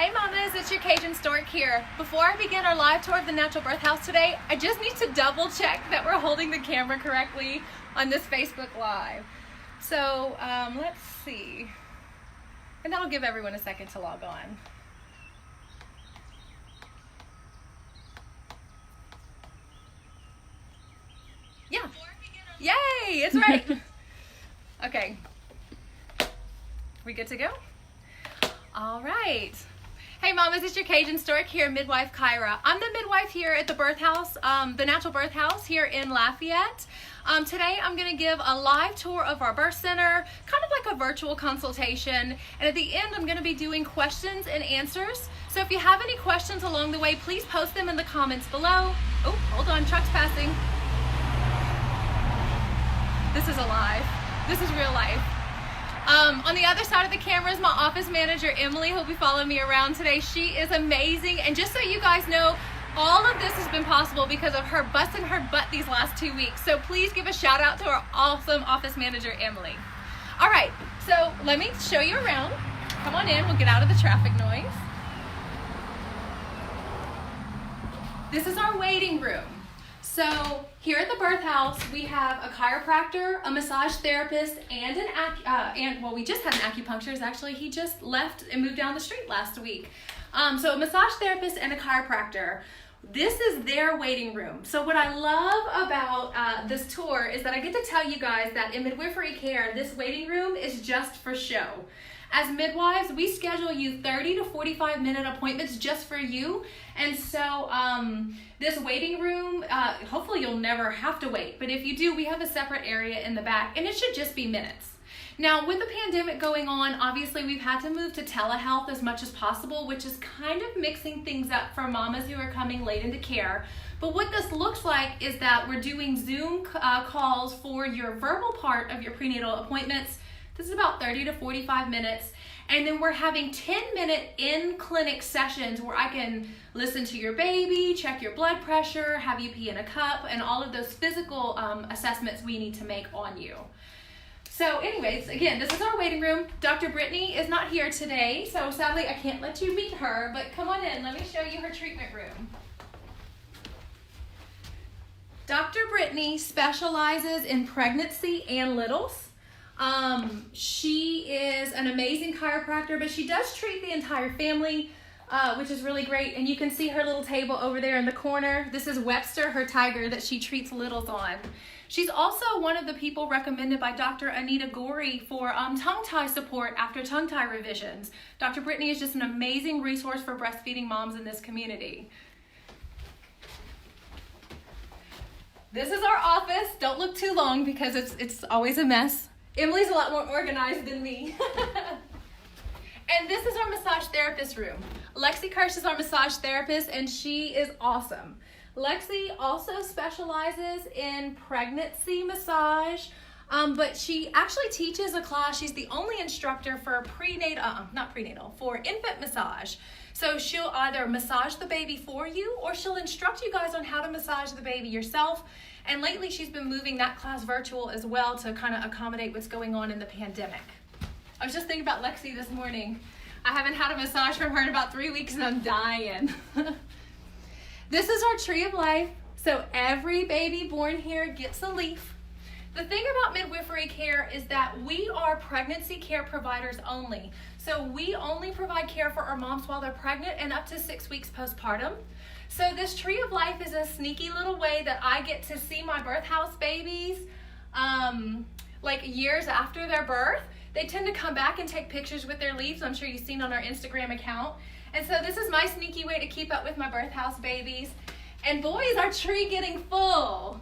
Hey mamas, it's your CajunStork here. Before I begin our live tour of the Natural BirthHouse today, I just need to double check that we're holding the camera correctly on this Facebook Live. So let's see. And that'll give everyone a second to log on. Yeah. Yay, it's right. Okay. We good to go? All right. Hey mamas, it's your CajunStork here, Midwife Kyra. I'm the midwife here at the BirthHouse, the Natural BirthHouse here in Lafayette. Today I'm going to give a live tour of our birth center, kind of like a virtual consultation. And at the end I'm going to be doing questions and answers. So if you have any questions along the way, please post them in the comments below. Oh, hold on, truck's passing. This is alive. This is real life. On the other side of the camera is my office manager, Emily, who'll be following me around today. She is amazing. And just so you guys know, all of this has been possible because of her busting her butt these last 2 weeks. So please give a shout out to our awesome office manager, Emily. All right, so let me show you around. Come on in, we'll get out of the traffic noise. This is our waiting room. So here at the BirthHouse, we have a chiropractor, a massage therapist, and well, we just had an acupuncturist actually. He just left and moved down the street last week. So a massage therapist and a chiropractor. This is their waiting room. So what I love about this tour is that I get to tell you guys that in midwifery care, this waiting room is just for show. As midwives, we schedule you 30 to 45 minute appointments just for you. And so this waiting room, hopefully you'll never have to wait. But if you do, we have a separate area in the back and it should just be minutes. Now with the pandemic going on, obviously we've had to move to telehealth as much as possible, which is kind of mixing things up for mamas who are coming late into care. But what this looks like is that we're doing Zoom calls for your verbal part of your prenatal appointments. This is about 30 to 45 minutes. And then we're having 10-minute in-clinic sessions where I can listen to your baby, check your blood pressure, have you pee in a cup, and all of those physical assessments we need to make on you. So anyways, again, this is our waiting room. Dr. Brittany is not here today, so sadly I can't let you meet her, but come on in, let me show you her treatment room. Dr. Brittany specializes in pregnancy and littles. She is an amazing chiropractor, but she does treat the entire family, which is really great. And you can see her little table over there in the corner. This is Webster, her tiger that she treats littles on. She's also one of the people recommended by Dr. Anita Gorey for tongue tie support after tongue tie revisions. Dr. Brittany is just an amazing resource for breastfeeding moms in this community. This is our office. Don't look too long because it's always a mess. Emily's a lot more organized than me. And this is our massage therapist room. Lexi Kirsch is our massage therapist and she is awesome. Lexi also specializes in pregnancy massage, but she actually teaches a class. She's the only instructor for for infant massage. So she'll either massage the baby for you or she'll instruct you guys on how to massage the baby yourself. And lately she's been moving that class virtual as well to kind of accommodate what's going on in the pandemic. I was just thinking about Lexi this morning. I haven't had a massage from her in about 3 weeks and I'm dying. This is our tree of life. So every baby born here gets a leaf. The thing about midwifery care is that we are pregnancy care providers only. So we only provide care for our moms while they're pregnant and up to 6 weeks postpartum. So this tree of life is a sneaky little way that I get to see my BirthHouse babies like years after their birth. They tend to come back and take pictures with their leaves. I'm sure you've seen on our Instagram account. And so this is my sneaky way to keep up with my BirthHouse babies. And boy, is our tree getting full.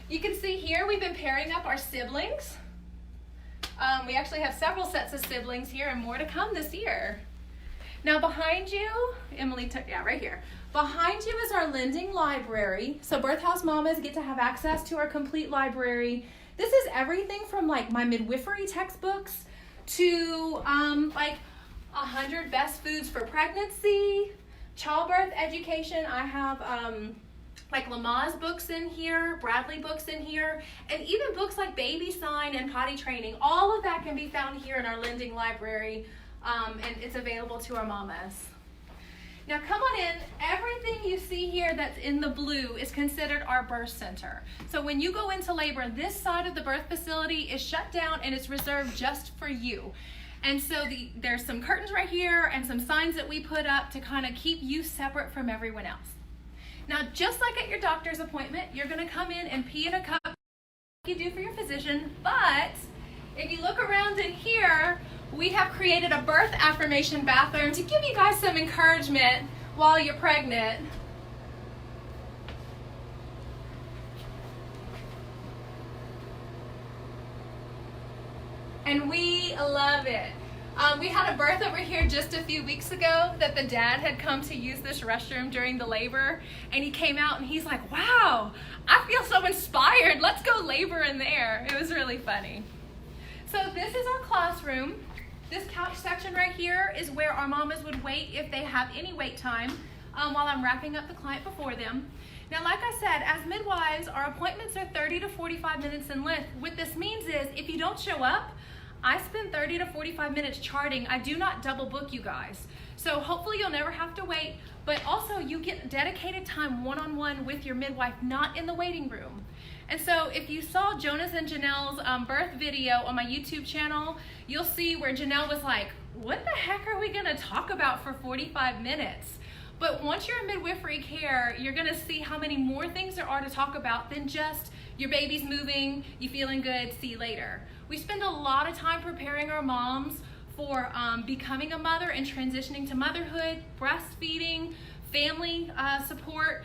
You can see here we've been pairing up our siblings. We actually have several sets of siblings here and more to come this year. Now behind you, right here. Behind you is our lending library. So BirthHouse mamas get to have access to our complete library. This is everything from like my midwifery textbooks to like 100 best foods for pregnancy, childbirth education. I have like Lamaze books in here, Bradley books in here, and even books like baby sign and potty training. All of that can be found here in our lending library, and it's available to our mamas. Now come on in. Everything you see here that's in the blue is considered our birth center. So when you go into labor, this side of the birth facility is shut down and it's reserved just for you. And so there's some curtains right here and some signs that we put up to kind of keep you separate from everyone else. Now, just like at your doctor's appointment, you're going to come in and pee in a cup like you do for your physician, but if you look around in here, we have created a birth affirmation bathroom to give you guys some encouragement while you're pregnant. And we love it. We had a birth over here just a few weeks ago that the dad had come to use this restroom during the labor, and he came out and he's like, wow, I feel so inspired. Let's go labor in there. It was really funny. So this is our classroom. This couch section right here is where our mamas would wait if they have any wait time while I'm wrapping up the client before them. Now, like I said, as midwives, our appointments are 30 to 45 minutes in length. What this means is if you don't show up, I spend 30 to 45 minutes charting. I do not double book you guys. So hopefully you'll never have to wait, but also you get dedicated time one-on-one with your midwife, not in the waiting room. And so if you saw Jonas and Janelle's birth video on my YouTube channel, you'll see where Janelle was like, what the heck are we gonna talk about for 45 minutes? But once you're in midwifery care, you're gonna see how many more things there are to talk about than just your baby's moving, you feeling good, see you later. We spend a lot of time preparing our moms for becoming a mother and transitioning to motherhood, breastfeeding, family support,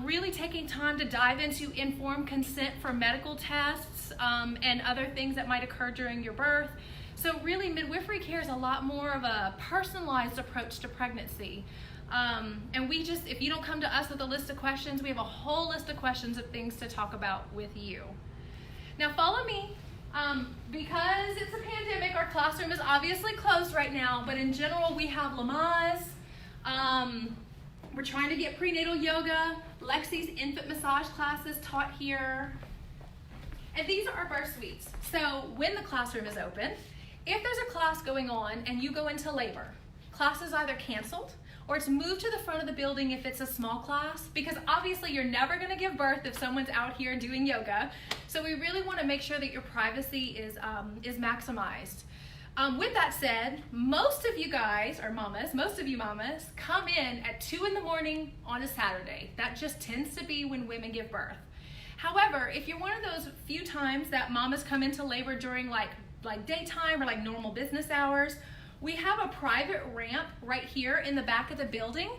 really taking time to dive into informed consent for medical tests and other things that might occur during your birth. So really midwifery care is a lot more of a personalized approach to pregnancy. And we just, if you don't come to us with a list of questions, we have a whole list of questions of things to talk about with you. Now follow me. Because it's a pandemic, our classroom is obviously closed right now, but in general we have Lamaze. We're trying to get prenatal yoga, Lexi's infant massage classes taught here. And these are our birth suites. So when the classroom is open, if there's a class going on and you go into labor, class is either canceled or it's moved to the front of the building if it's a small class, because obviously you're never gonna give birth if someone's out here doing yoga. So we really wanna make sure that your privacy is maximized. With that said, most of you guys, or mamas, most of you mamas, come in at 2 in the morning on a Saturday. That just tends to be when women give birth. However, if you're one of those few times that mamas come into labor during like daytime or like normal business hours, we have a private ramp right here in the back of the building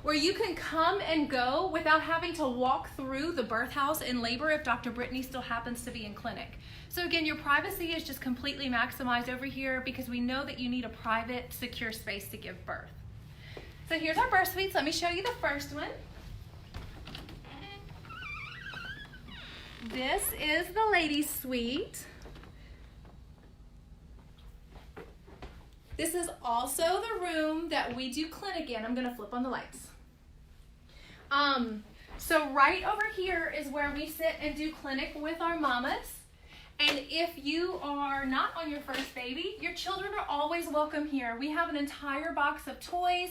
where you can come and go without having to walk through the birth house in labor if Dr. Brittany still happens to be in clinic. So again, your privacy is just completely maximized over here because we know that you need a private, secure space to give birth. So here's our birth suites. Let me show you the first one. This is the ladies' suite. This is also the room that we do clinic in. I'm gonna flip on the lights. So right over here is where we sit and do clinic with our mamas. And if you are not on your first baby, your children are always welcome here. We have an entire box of toys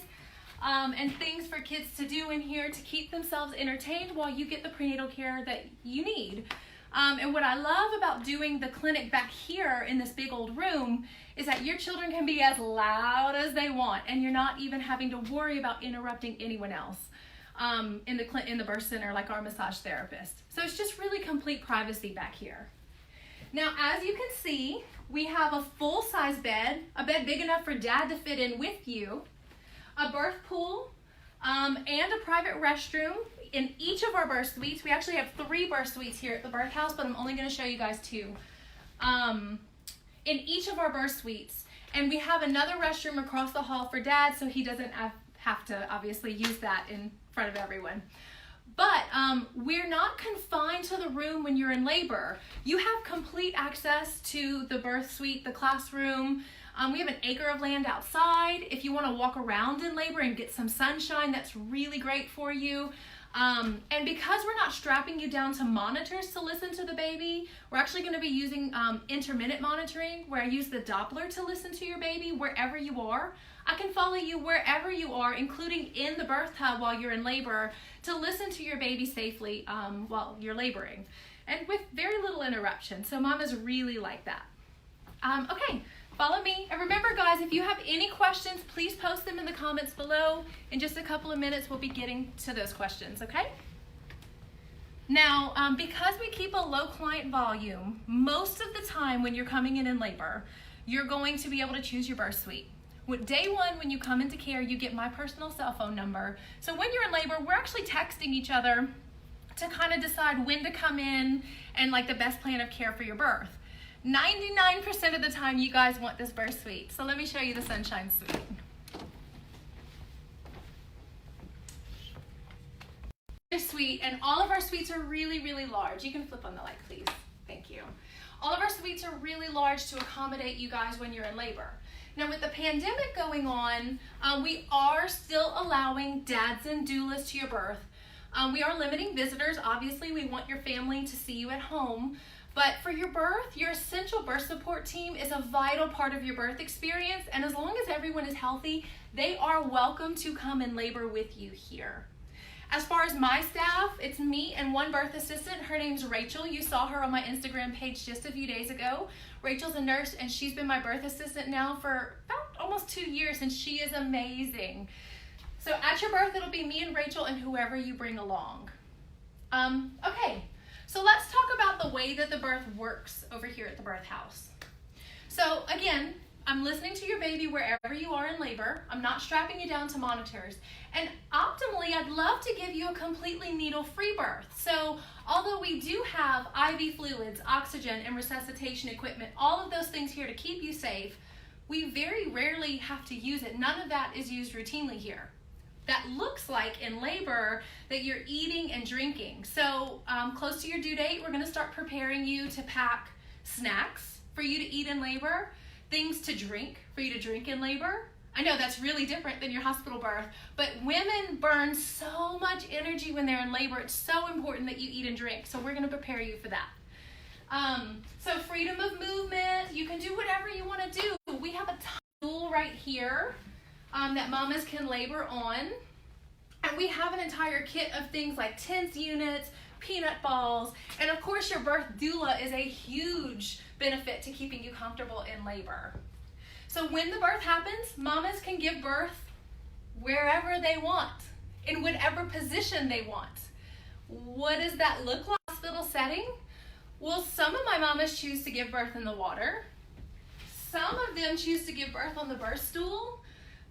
and things for kids to do in here to keep themselves entertained while you get the prenatal care that you need. And what I love about doing the clinic back here in this big old room is that your children can be as loud as they want and you're not even having to worry about interrupting anyone else in the birth center like our massage therapist. So it's just really complete privacy back here. Now, as you can see, we have a full-size bed, a bed big enough for dad to fit in with you, a birth pool, and a private restroom in each of our birth suites. We actually have 3 birth suites here at the birth house, but I'm only going to show you guys 2. In each of our birth suites. And we have another restroom across the hall for dad, so he doesn't have to obviously use that in front of everyone. But we're not confined to the room when you're in labor. You have complete access to the birth suite, the classroom. We have an acre of land outside. If you want to walk around in labor and get some sunshine, that's really great for you. And because we're not strapping you down to monitors to listen to the baby, we're actually going to be using intermittent monitoring, where I use the Doppler to listen to your baby wherever you are. I can follow you wherever you are, including in the birth tub while you're in labor, to listen to your baby safely while you're laboring, and with very little interruption. So mamas really like that. Okay, follow me. And remember, guys, if you have any questions, please post them in the comments below. In just a couple of minutes, we'll be getting to those questions, okay? Now, because we keep a low client volume, most of the time when you're coming in labor, you're going to be able to choose your birth suite. Day one, when you come into care, you get my personal cell phone number. So when you're in labor, we're actually texting each other to kind of decide when to come in and like the best plan of care for your birth. 99% of the time, you guys want this birth suite. So let me show you the Sunshine Suite. This suite, and all of our suites are really, really large. You can flip on the light, please. Thank you. All of our suites are really large to accommodate you guys when you're in labor. Now, with the pandemic going on, we are still allowing dads and doulas to your birth. We are limiting visitors. Obviously, we want your family to see you at home. But for your birth, your essential birth support team is a vital part of your birth experience. And as long as everyone is healthy, they are welcome to come and labor with you here. As far as my staff, it's me and one birth assistant. Her name's Rachel. You saw her on my Instagram page just a few days ago. Rachel's a nurse, and she's been my birth assistant now for about almost 2 years, and she is amazing. So at your birth, it'll be me and Rachel and whoever you bring along. Okay, so let's talk about the way that the birth works over here at the birth house. So again, I'm listening to your baby wherever you are in labor. I'm not strapping you down to monitors. And optimally, I'd love to give you a completely needle-free birth. So although we do have IV fluids, oxygen, and resuscitation equipment, all of those things here to keep you safe, we very rarely have to use it. None of that is used routinely here. That looks like in labor that you're eating and drinking. So close to your due date, we're gonna start preparing you to pack snacks for you to eat in labor, things to drink for you to drink in labor. I know that's really different than your hospital birth, but women burn so much energy when they're in labor. It's so important that you eat and drink. So we're gonna prepare you for that. So freedom of movement, you can do whatever you wanna do. We have a tool right here that mamas can labor on. And we have an entire kit of things like TENS units, peanut balls, and of course your birth doula is a huge benefit to keeping you comfortable in labor. So when the birth happens, mamas can give birth wherever they want, in whatever position they want. What does that look like in a hospital setting? Well, some of my mamas choose to give birth in the water. Some of them choose to give birth on the birth stool.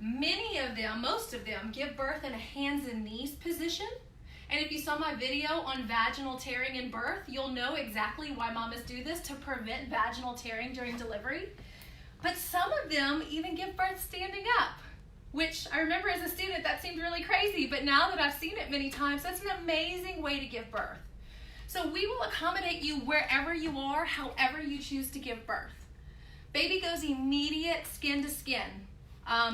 Many of them, most of them, give birth in a hands and knees position. And if you saw my video on vaginal tearing in birth, you'll know exactly why mamas do this, to prevent vaginal tearing during delivery. But some of them even give birth standing up, which I remember as a student that seemed really crazy, but now that I've seen it many times, that's an amazing way to give birth. So we will accommodate you wherever you are, however you choose to give birth. Baby goes immediate skin to skin.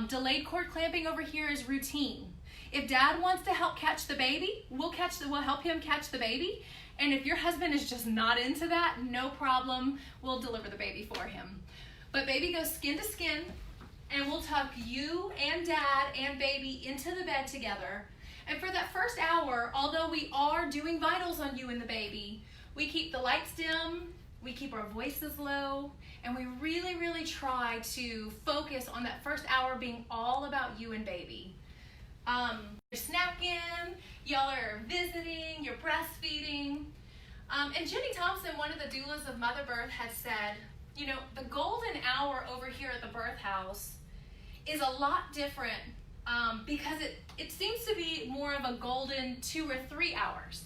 Delayed cord clamping over here is routine. If dad wants to help catch the baby, we'll help him catch the baby. And if your husband is just not into that, no problem, we'll deliver the baby for him. But baby goes skin to skin, and we'll tuck you and dad and baby into the bed together. And for that first hour, although we are doing vitals on you and the baby, we keep the lights dim, we keep our voices low, and we really, really try to focus on that first hour being all about you and baby. You're snacking, y'all are visiting, you're breastfeeding. And Jenny Thompson, one of the doulas of Mother Birth, had said, you know, the golden hour over here at the birth house is a lot different because it seems to be more of a golden 2 or 3 hours.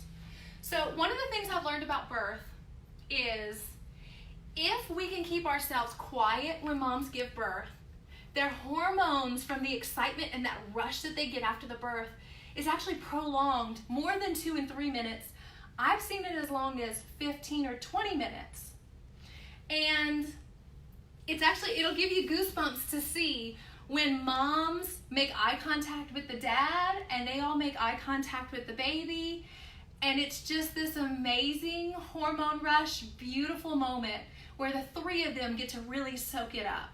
So one of the things I've learned about birth is if we can keep ourselves quiet when moms give birth, their hormones from the excitement and that rush that they get after the birth is actually prolonged more than 2 and 3 minutes. I've seen it as long as 15 or 20 minutes. And it'll give you goosebumps to see when moms make eye contact with the dad and they all make eye contact with the baby. And it's just this amazing hormone rush, beautiful moment where the 3 of them get to really soak it up.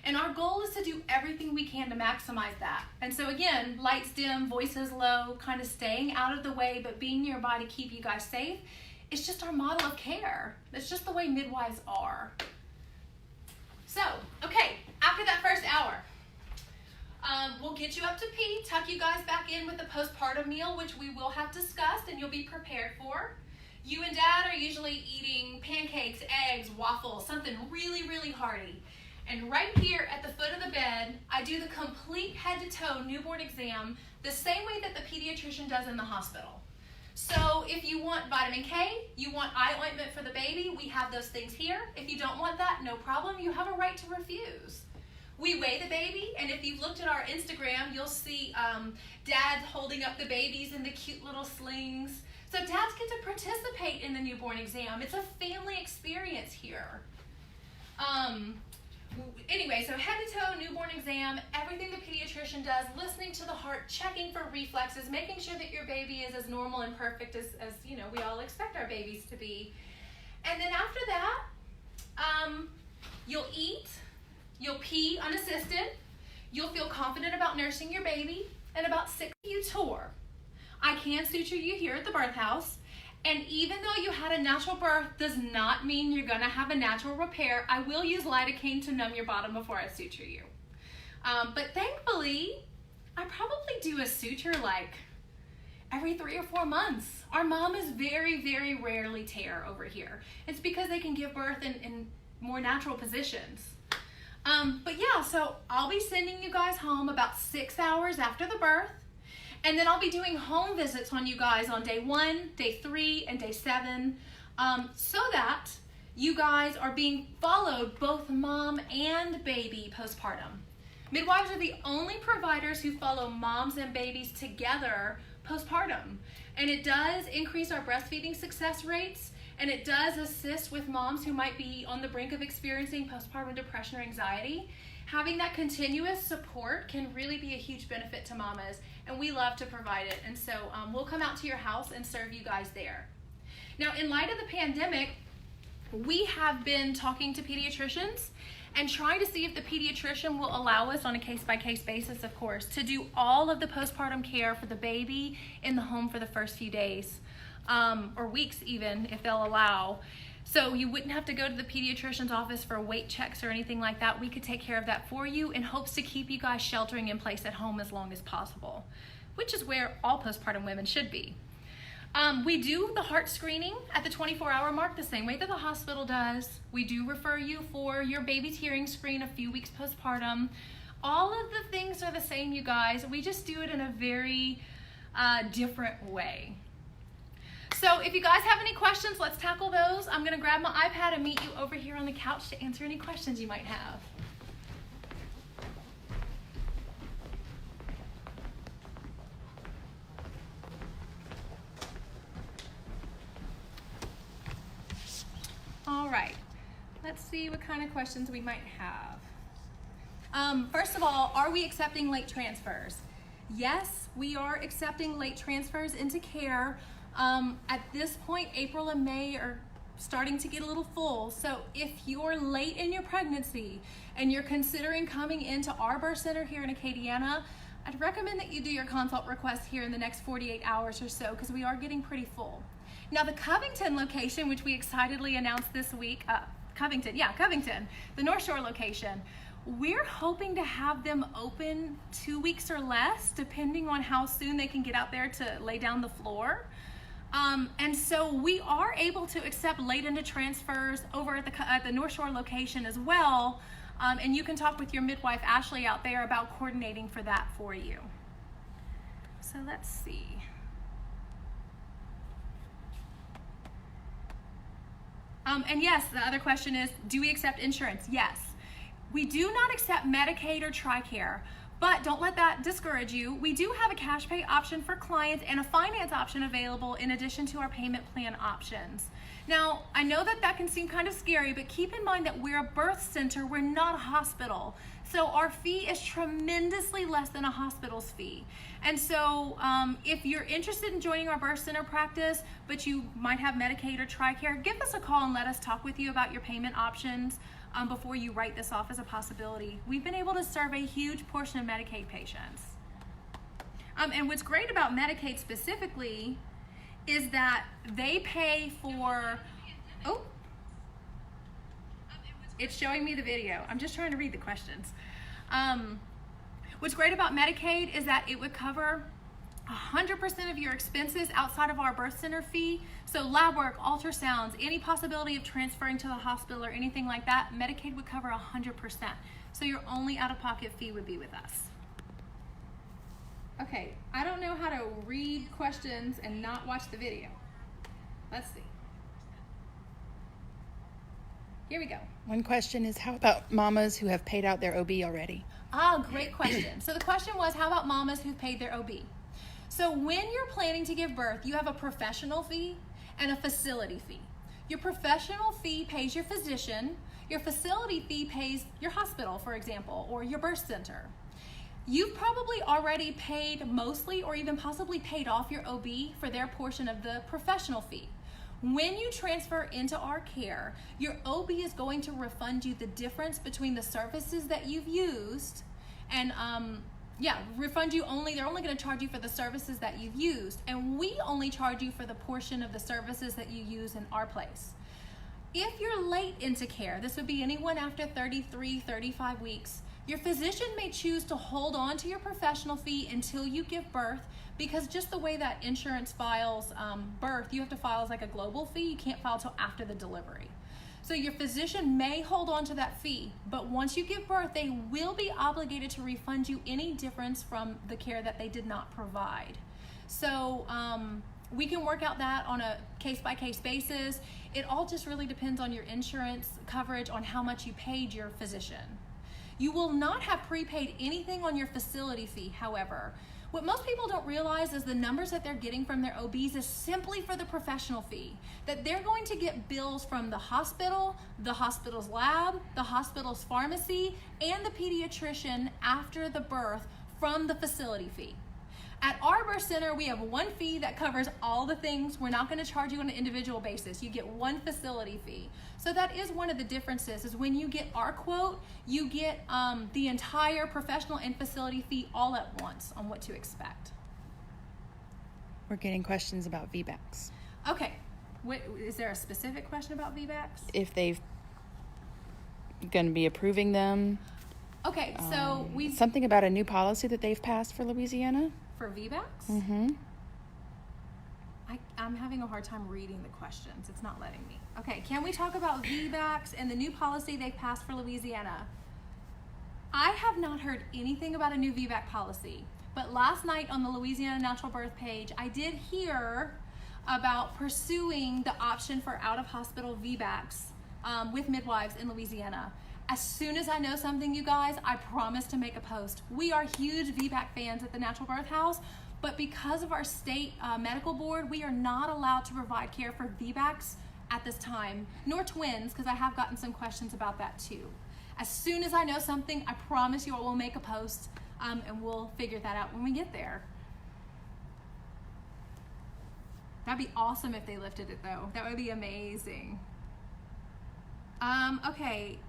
And our goal is to do everything we can to maximize that. And so again, lights dim, voices low, kind of staying out of the way, but being nearby to keep you guys safe. It's just our model of care. It's just the way midwives are. So, okay, after that first hour, we'll get you up to pee, tuck you guys back in with the postpartum meal, which we will have discussed and you'll be prepared for. You and Dad are usually eating pancakes, eggs, waffles, something really, really hearty. And right here at the foot of the bed, I do the complete head-to-toe newborn exam the same way that the pediatrician does in the hospital. So if you want vitamin K, you want eye ointment for the baby, we have those things here. If you don't want that, no problem. You have a right to refuse. We weigh the baby, and if you've looked at our Instagram, you'll see Dad holding up the babies in the cute little slings. So dads get to participate in the newborn exam. It's a family experience here. Anyway, so head to toe newborn exam, everything the pediatrician does, listening to the heart, checking for reflexes, making sure that your baby is as normal and perfect as you know, we all expect our babies to be. And then after that, you'll eat, you'll pee unassisted, you'll feel confident about nursing your baby, and about 6 you tour. I can suture you here at the birth house. And even though you had a natural birth does not mean you're gonna have a natural repair. I will use lidocaine to numb your bottom before I suture you. But thankfully, I probably do a suture like every 3 or 4 months. Our mamas very, very rarely tear over here. It's because they can give birth in more natural positions. But yeah, so I'll be sending you guys home about 6 hours after the birth. And then I'll be doing home visits on you guys on day 1, day 3, and day 7, so that you guys are being followed, both mom and baby, postpartum. Midwives are the only providers who follow moms and babies together postpartum. And it does increase our breastfeeding success rates, and it does assist with moms who might be on the brink of experiencing postpartum depression or anxiety. Having that continuous support can really be a huge benefit to mamas, and we love to provide it. And so we'll come out to your house and serve you guys there. Now, in light of the pandemic, we have been talking to pediatricians and trying to see if the pediatrician will allow us, on a case-by-case basis, of course, to do all of the postpartum care for the baby in the home for the first few days, or weeks even, if they'll allow. So you wouldn't have to go to the pediatrician's office for weight checks or anything like that. We could take care of that for you in hopes to keep you guys sheltering in place at home as long as possible, which is where all postpartum women should be. We do the heart screening at the 24-hour mark the same way that the hospital does. We do refer you for your baby's hearing screen a few weeks postpartum. All of the things are the same, you guys. We just do it in a very different way. So if you guys have any questions, let's tackle those. I'm gonna grab my iPad and meet you over here on the couch to answer any questions you might have. All right, let's see what kind of questions we might have. First of all, are we accepting late transfers? Yes, we are accepting late transfers into care. At this point, April and May are starting to get a little full. So if you're late in your pregnancy and you're considering coming into our birth center here in Acadiana, I'd recommend that you do your consult request here in the next 48 hours or so, because we are getting pretty full. Now the Covington location, which we excitedly announced this week, Covington, the North Shore location, we're hoping to have them open 2 weeks or less, depending on how soon they can get out there to lay down the floor. And so we are able to accept late into transfers over at the North Shore location as well. And you can talk with your midwife, Ashley, out there about coordinating for that for you. So let's see. And yes, the other question is, do we accept insurance? Yes. We do not accept Medicaid or TRICARE, but don't let that discourage you. We do have a cash pay option for clients and a finance option available in addition to our payment plan options. Now, I know that that can seem kind of scary, but keep in mind that we're a birth center, we're not a hospital. So our fee is tremendously less than a hospital's fee. And so if you're interested in joining our birth center practice, but you might have Medicaid or TRICARE, give us a call and let us talk with you about your payment options. before you write this off as a possibility. We've been able to serve a huge portion of Medicaid patients. And what's great about Medicaid specifically is that they pay for, oh, it's showing me the video. I'm just trying to read the questions. What's great about Medicaid is that it would cover 100% of your expenses outside of our birth center fee. So lab work, ultrasounds, any possibility of transferring to the hospital or anything like that, Medicaid would cover 100%. So your only out-of-pocket fee would be with us. Okay, I don't know how to read questions and not watch the video. Let's see. Here we go. One question is, how about mamas who have paid out their OB already? Ah, great question. So the question was, how about mamas who've paid their OB? So when you're planning to give birth, you have a professional fee and a facility fee. Your professional fee pays your physician. Your facility fee pays your hospital, for example, or your birth center. You've probably already paid mostly or even possibly paid off your OB for their portion of the professional fee. When you transfer into our care, your OB is going to refund you the difference between the services that you've used and refund you only, they're only going to charge you for the services that you've used, and we only charge you for the portion of the services that you use in our place. If you're late into care, this would be anyone after 33, 35 weeks, your physician may choose to hold on to your professional fee until you give birth, because just the way that insurance files birth, you have to file as like a global fee. You can't file till after the delivery. So your physician may hold on to that fee, but once you give birth, they will be obligated to refund you any difference from the care that they did not provide. So we can work out that on a case-by-case basis. It all just really depends on your insurance coverage, on how much you paid your physician. You will not have prepaid anything on your facility fee, however. What most people don't realize is the numbers that they're getting from their OBs is simply for the professional fee. That they're going to get bills from the hospital's lab, the hospital's pharmacy, and the pediatrician after the birth from the facility fee. At our birth center, we have one fee that covers all the things. We're not going to charge you on an individual basis. You get one facility fee. So that is one of the differences, is when you get our quote, you get the entire professional and facility fee all at once on what to expect. We're getting questions about VBACs. Okay. Is there a specific question about VBACs? If they've going to be approving them. Okay, so we something about a new policy that they've passed for Louisiana. For VBACs? Mm-hmm. I'm having a hard time reading the questions. It's not letting me. Okay, can we talk about VBACs and the new policy they've passed for Louisiana? I have not heard anything about a new VBAC policy, but last night on the Louisiana Natural Birth page, I did hear about pursuing the option for out-of-hospital VBACs with midwives in Louisiana. As soon as I know something, you guys, I promise to make a post. We are huge VBAC fans at the Natural BirthHouse, but because of our state medical board, we are not allowed to provide care for VBACs at this time, nor twins, because I have gotten some questions about that too. As soon as I know something, I promise you I will make a post and we'll figure that out when we get there. That'd be awesome if they lifted it though. That would be amazing. Okay.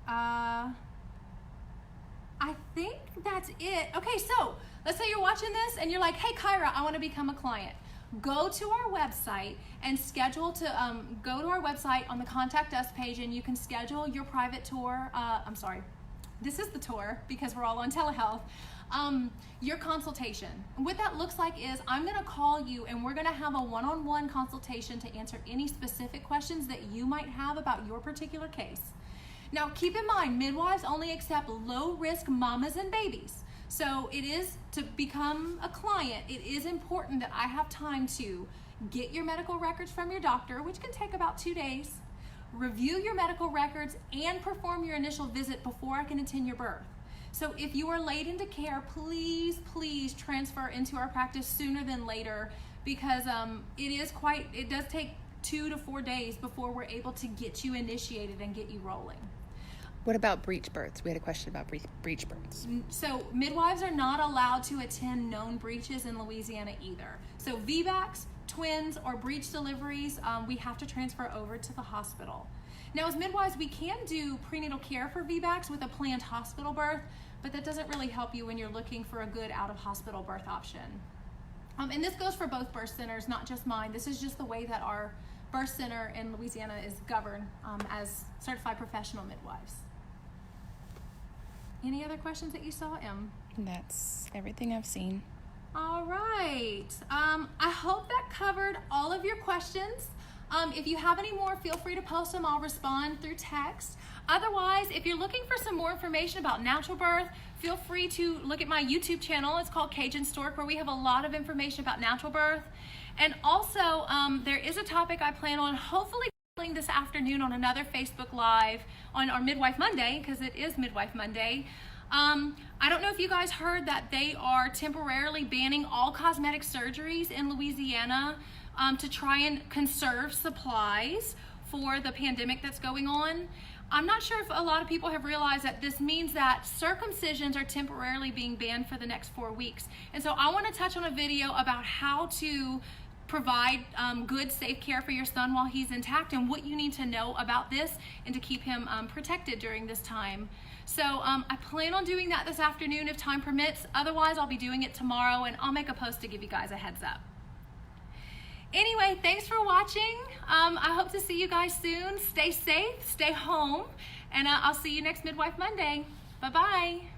I think that's it. Okay, so let's say you're watching this and you're like, hey, Kyra, I want to become a client. Go to our website and schedule to go to our website on the Contact Us page, and you can schedule your private tour. I'm sorry, this is the tour because we're all on telehealth. Your consultation. And what that looks like is I'm going to call you and we're going to have a one-on-one consultation to answer any specific questions that you might have about your particular case. Now, keep in mind, midwives only accept low-risk mamas and babies. So it is, to become a client, it is important that I have time to get your medical records from your doctor, which can take about 2 days, review your medical records, and perform your initial visit before I can attend your birth. So if you are late into care, please, please transfer into our practice sooner than later, because it does take 2 to 4 days before we're able to get you initiated and get you rolling. What about breech births? We had a question about breech births. So midwives are not allowed to attend known breaches in Louisiana either. So VBACs, twins, or breech deliveries, we have to transfer over to the hospital. Now as midwives, we can do prenatal care for VBACs with a planned hospital birth, but that doesn't really help you when you're looking for a good out-of-hospital birth option. And this goes for both birth centers, not just mine. This is just the way that our birth center in Louisiana is governed as certified professional midwives. Any other questions that you saw, Em? That's everything I've seen. All right. I hope that covered all of your questions. If you have any more, feel free to post them. I'll respond through text. Otherwise, if you're looking for some more information about natural birth, feel free to look at my YouTube channel. It's called CajunStork, where we have a lot of information about natural birth. And also, there is a topic I plan on hopefully this afternoon on another Facebook Live on our Midwife Monday, because it is Midwife Monday. I don't know if you guys heard that they are temporarily banning all cosmetic surgeries in Louisiana to try and conserve supplies for the pandemic that's going on. I'm not sure if a lot of people have realized that this means that circumcisions are temporarily being banned for the next 4 weeks. And so I want to touch on a video about how to provide good, safe care for your son while he's intact and what you need to know about this and to keep him protected during this time. So I plan on doing that this afternoon if time permits. Otherwise, I'll be doing it tomorrow, and I'll make a post to give you guys a heads up. Anyway, thanks for watching. I hope to see you guys soon. Stay safe, stay home, and I'll see you next Midwife Monday. Bye-bye.